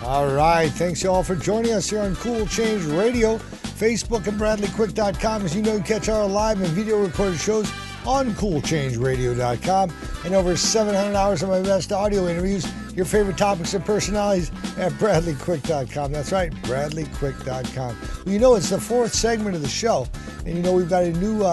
All right. Thanks, y'all, for joining us here on Cool Change Radio. Facebook and BradleyQuick.com. As you know, you catch our live and video recorded shows on CoolChangeRadio.com. And over 700 hours of my best audio interviews, your favorite topics and personalities at BradleyQuick.com. That's right, BradleyQuick.com. Well, you know, it's the fourth segment of the show. And you know, we've got a new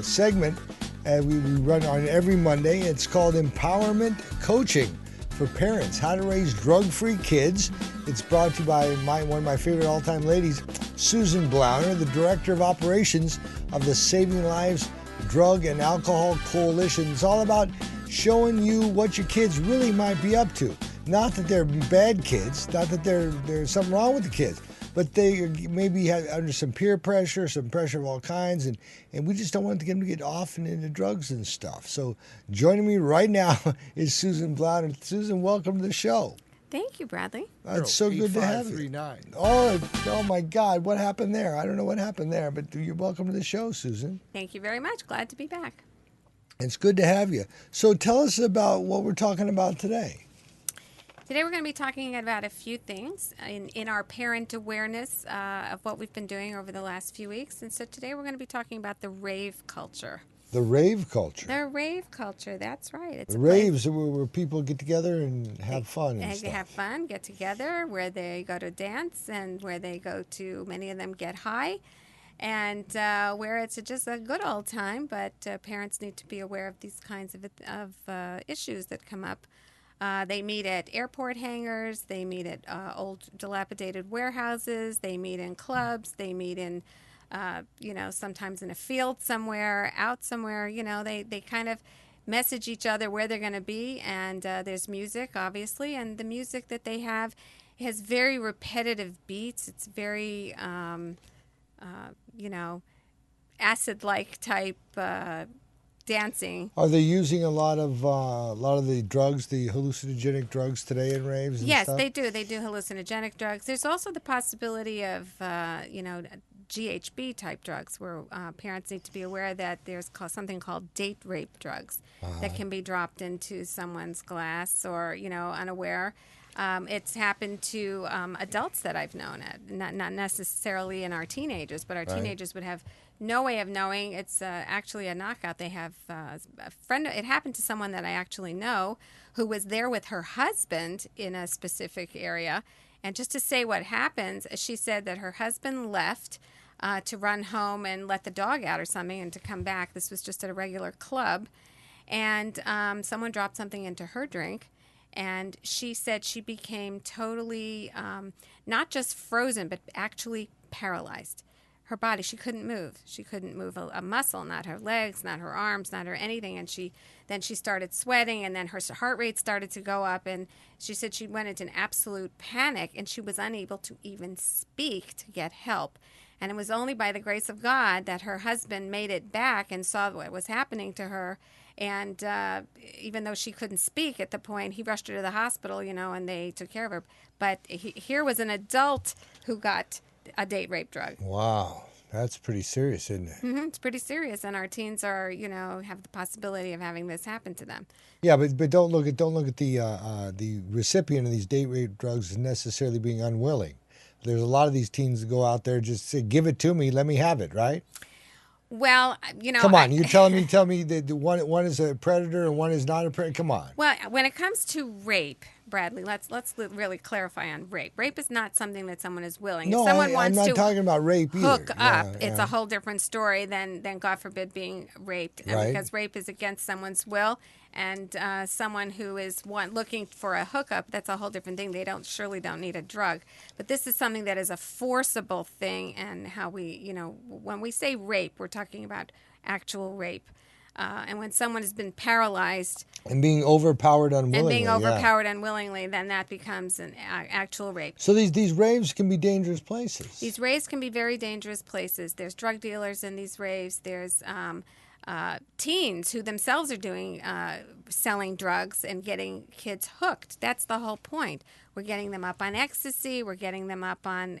segment we run on every Monday. It's called Empowerment Coaching for Parents, How to Raise Drug-Free Kids. It's brought to you by one of my favorite all-time ladies, Susan Blauner, the Director of Operations of the Saving Lives Drug and Alcohol Coalition. It's all about showing you what your kids really might be up to. Not that they're bad kids, not that there's something wrong with the kids, but they maybe under some peer pressure, some pressure of all kinds, and we just don't want them to get off and into drugs and stuff. So joining me right now is Susan Blauner. Susan, welcome to the show. Thank you, Bradley. It's so good to have you. 8539. Oh my God, what happened there? I don't know what happened there, but you're welcome to the show, Susan. Thank you very much. Glad to be back. It's good to have you. So tell us about what we're talking about today. Today we're going to be talking about a few things in our parent awareness of what we've been doing over the last few weeks. And so today we're going to be talking about the rave culture. The rave culture. The rave culture, that's right. It's the raves where people get together and have fun and stuff. They have fun, get together, where they go to dance and where they go to, many of them get high, and where it's just a good old time. But parents need to be aware of these kinds of issues that come up. They meet at airport hangars, they meet at old dilapidated warehouses, they meet in clubs, they meet in, sometimes in a field somewhere, out somewhere. They kind of message each other where they're going to be, and there's music, obviously, and the music that they have has very repetitive beats. It's very, acid-like type dancing. Are they using a lot of the drugs, the hallucinogenic drugs today in raves? And yes, stuff? they do. They do hallucinogenic drugs. There's also the possibility of GHB type drugs, where parents need to be aware that there's something called date rape drugs that can be dropped into someone's glass or unaware. It's happened to adults that I've known, not necessarily in our teenagers, but our teenagers would have no way of knowing. It's actually a knockout. They have a friend. It happened to someone that I actually know who was there with her husband in a specific area. And just to say what happens, she said that her husband left to run home and let the dog out or something and to come back. This was just at a regular club. And someone dropped something into her drink. And she said she became totally not just frozen, but actually paralyzed. Her body, she couldn't move. She couldn't move a muscle, not her legs, not her arms, not her anything. And then she started sweating, and then her heart rate started to go up. And she said she went into an absolute panic, and she was unable to even speak to get help. And it was only by the grace of God that her husband made it back and saw what was happening to her. And even though she couldn't speak at the point, he rushed her to the hospital, and they took care of her. But here was an adult who got a date rape drug. Wow, that's pretty serious, isn't it? Mm-hmm. It's pretty serious, and our teens are, have the possibility of having this happen to them. Yeah, but don't look at the recipient of these date rape drugs as necessarily being unwilling. There's a lot of these teens that go out there just say, "Give it to me, let me have it," right? Well, Come on, tell me that one is a predator and one is not a predator. Come on. Well, when it comes to rape, Bradley, let's really clarify on rape. Rape is not something that someone is willing. No, if someone I'm wants not to talking about rape either. hook up, it's a whole different story than God forbid being raped, Right. because rape is against someone's will, and someone who is looking for a hookup, that's a whole different thing. They surely don't need a drug, but this is something that is a forcible thing, and how we, when we say rape, we're talking about actual rape. And when someone has been paralyzed and being overpowered unwillingly, unwillingly, then that becomes an actual rape. So these raves can be dangerous places. These raves can be very dangerous places. There's drug dealers in these raves. There's teens who themselves are selling drugs and getting kids hooked. That's the whole point. We're getting them up on ecstasy. We're getting them up on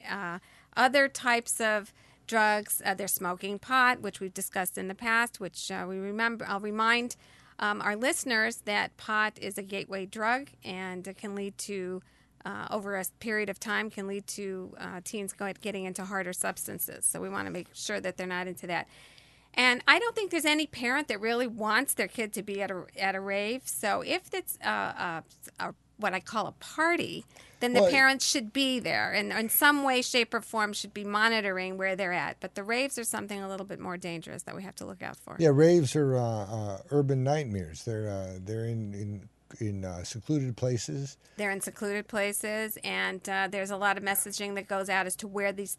other types of drugs. They're smoking pot, which we've discussed in the past, which I'll remind our listeners that pot is a gateway drug, and it can lead to over a period of time can lead to teens getting into harder substances. So we want to make sure that they're not into that. And I don't think there's any parent that really wants their kid to be at a rave. So if it's what I call a party, then the parents should be there and in some way, shape, or form should be monitoring where they're at. But the raves are something a little bit more dangerous that we have to look out for. Yeah, raves are urban nightmares. They're in secluded places. They're in secluded places, and there's a lot of messaging that goes out as to where these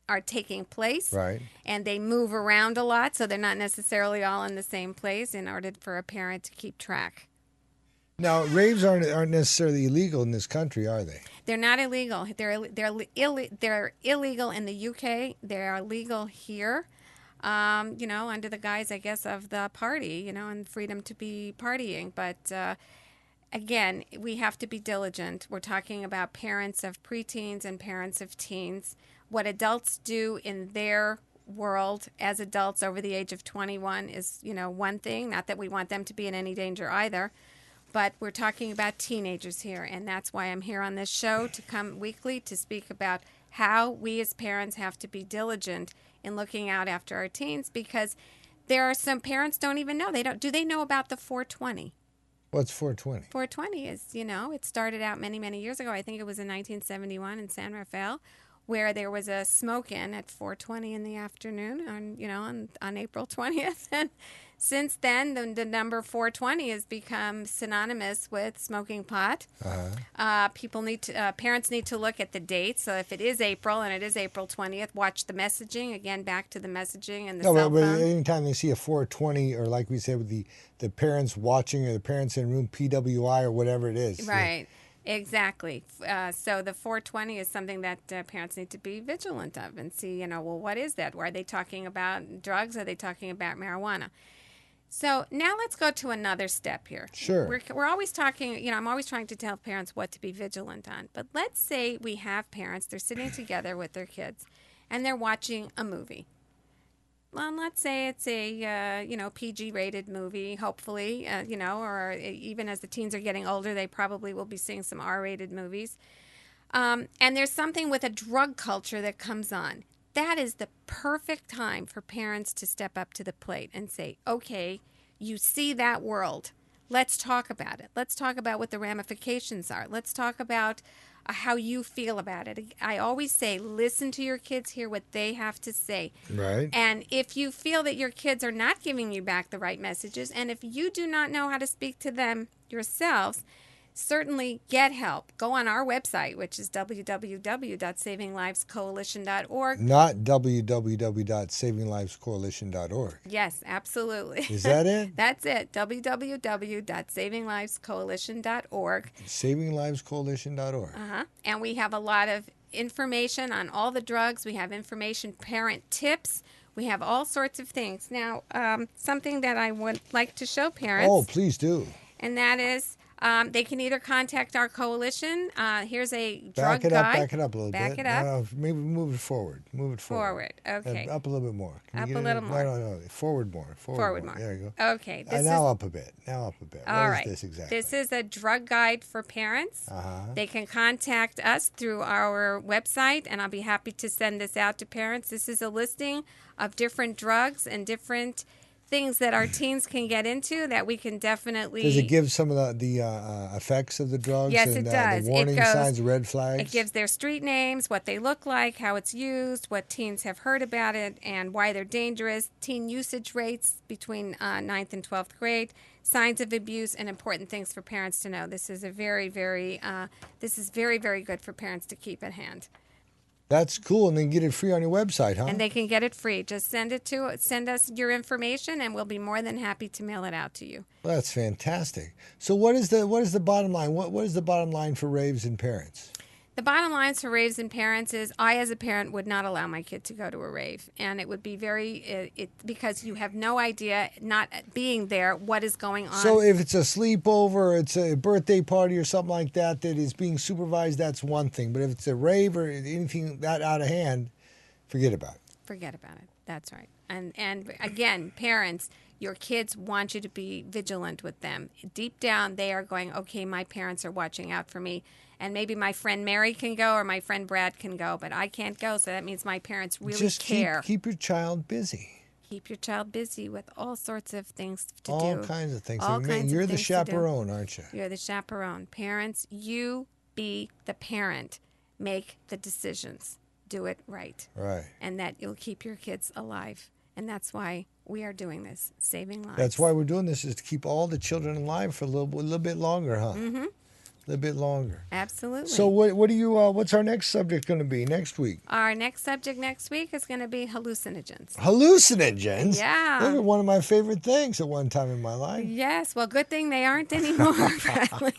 are taking place. Right. And they move around a lot, so they're not necessarily all in the same place in order for a parent to keep track. Now, raves aren't necessarily illegal in this country, are they? They're not illegal. They're illegal in the UK. They are legal here, under the guise, I guess, of the party, and freedom to be partying. But again, we have to be diligent. We're talking about parents of preteens and parents of teens. What adults do in their world as adults over the age of 21 is, one thing. Not that we want them to be in any danger either. But we're talking about teenagers here, and that's why I'm here on this show to come weekly to speak about how we as parents have to be diligent in looking out after our teens, because there are some parents don't even know. Do they know about the 420? What's 420? 420 is, it started out many, many years ago. I think it was in 1971 in San Rafael, where there was a smoke-in at 4:20 in the afternoon on April 20th. And since then, the number 420 has become synonymous with smoking pot. Parents need to look at the date. So if it is April and it is April 20th, watch the messaging. Again, back to the messaging and the cell phone. But anytime they see a 420, or like we said, with the parents watching, or the parents in room PWI or whatever it is. Right. Exactly. So the 420 is something that parents need to be vigilant of and see, what is that? Are they talking about drugs? Are they talking about marijuana? So now let's go to another step here. Sure. We're always talking, I'm always trying to tell parents what to be vigilant on. But let's say we have parents, they're sitting together with their kids, and they're watching a movie. Well, let's say it's a, PG-rated movie, hopefully, or even as the teens are getting older, they probably will be seeing some R-rated movies. And there's something with a drug culture that comes on. That is the perfect time for parents to step up to the plate and say, okay, you see that world. Let's talk about it. Let's talk about what the ramifications are. Let's talk about how you feel about it. I always say, listen to your kids, hear what they have to say. Right. And if you feel that your kids are not giving you back the right messages, and if you do not know how to speak to them yourselves, certainly get help. Go on our website, which is www.savinglivescoalition.org. Not www.savinglivescoalition.org. Yes, absolutely. Is that it? That's it. www.savinglivescoalition.org. Savinglivescoalition.org. And we have a lot of information on all the drugs. We have information, parent tips. We have all sorts of things. Now, something that I would like to show parents. Oh, please do. And that is, they can either contact our coalition. Here's a drug guide. Back it up a little bit. Back it up. No, maybe move it forward. Forward. Okay. Up a little bit more. Up a little more. No. Forward more. Forward more. There you go. Okay. Now up a bit. All What right. is this exactly? This is a drug guide for parents. They can contact us through our website, and I'll be happy to send this out to parents. This is a listing of different drugs and different things that our teens can get into that we can definitely... Does it give some of the effects of the drugs? Yes, and, it does. The warning signs, red flags? It gives their street names, what they look like, how it's used, what teens have heard about it, and why they're dangerous, teen usage rates between 9th and 12th grade, signs of abuse, and important things for parents to know. This is very, very good for parents to keep at hand. That's cool, and they can get it free on your website, huh? And they can get it free. Just send us your information, and we'll be more than happy to mail it out to you. Well, that's fantastic. So, what is the bottom line? What is the bottom line for raves and parents? The bottom line for raves and parents is I, as a parent, would not allow my kid to go to a rave. And it would be because you have no idea, not being there, what is going on. So if it's a sleepover, it's a birthday party or something like that is being supervised, that's one thing. But if it's a rave or anything that out of hand, forget about it. Forget about it. That's right. And again, parents, your kids want you to be vigilant with them. Deep down, they are going, okay, my parents are watching out for me. And maybe my friend Mary can go or my friend Brad can go, but I can't go. So that means my parents really Just care. keep your child busy. Keep your child busy with all sorts of things to do. All kinds of things. All kinds You're of the things to do. chaperone, aren't you? You're the chaperone. Parents, you be the parent. Make the decisions. Do it right. Right. And that you'll keep your kids alive. And that's why we are doing this, saving lives. That's why we're doing this, is to keep all the children alive for a little bit longer, huh? Mm-hmm. A little bit longer. Absolutely. So what do you? What's our next subject going to be next week? Our next subject next week is going to be hallucinogens. Hallucinogens? Yeah. They were one of my favorite things at one time in my life. Yes. Well, good thing they aren't anymore, Bradley.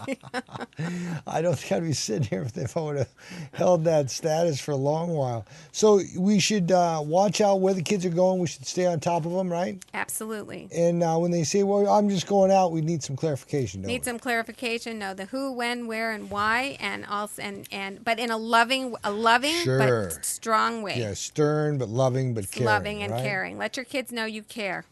I don't think I'd be sitting here if I would have held that status for a long while. So we should watch out where the kids are going. We should stay on top of them, right? Absolutely. And when they say, well, I'm just going out, we need some clarification, don't Need we? some clarification. Know the who, when, where, and why, and also but in a loving Sure. but strong way. Yeah, stern but loving but caring. Loving and right? caring. Let your kids know you care.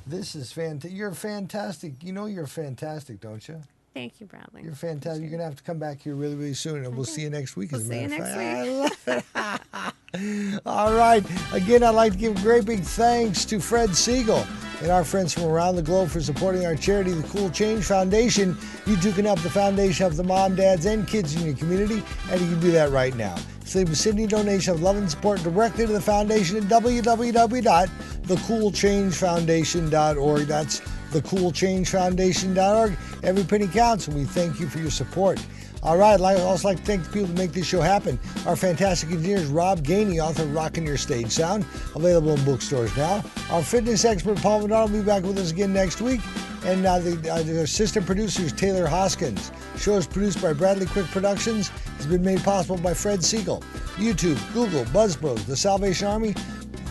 This is fantastic. You're fantastic. You know you're fantastic, don't you? Thank you, Bradley. You're fantastic. You're going to have to come back here really, really soon, and we'll see you next week. We'll as a see you matter of next fact. I love it. All right. Again, I'd like to give a great big thanks to Fred Siegel and our friends from around the globe for supporting our charity, the Cool Change Foundation. You too can help the foundation help the mom, dads, and kids in your community, and you can do that right now. Send a donation of love and support directly to the foundation at www.thecoolchangefoundation.org. That's thecoolchangefoundation.org. Every penny counts, and we thank you for your support. All right, I'd also like to thank the people who make this show happen. Our fantastic engineers, Rob Gainey, author of Rockin' Your Stage Sound, available in bookstores now. Our fitness expert, Paul Vidal, will be back with us again next week. And the assistant producer is Taylor Hoskins. The show is produced by Bradley Quick Productions. Has been made possible by Fred Siegel. YouTube, Google, Buzzspross, The Salvation Army,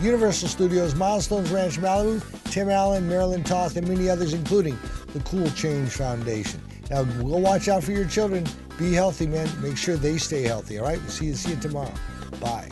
Universal Studios, Milestones Ranch Malibu, Tim Allen, Marilyn Toth, and many others, including the Cool Change Foundation. Now, go watch out for your children. Be healthy, man. Make sure they stay healthy, all right? We'll see you tomorrow. Bye.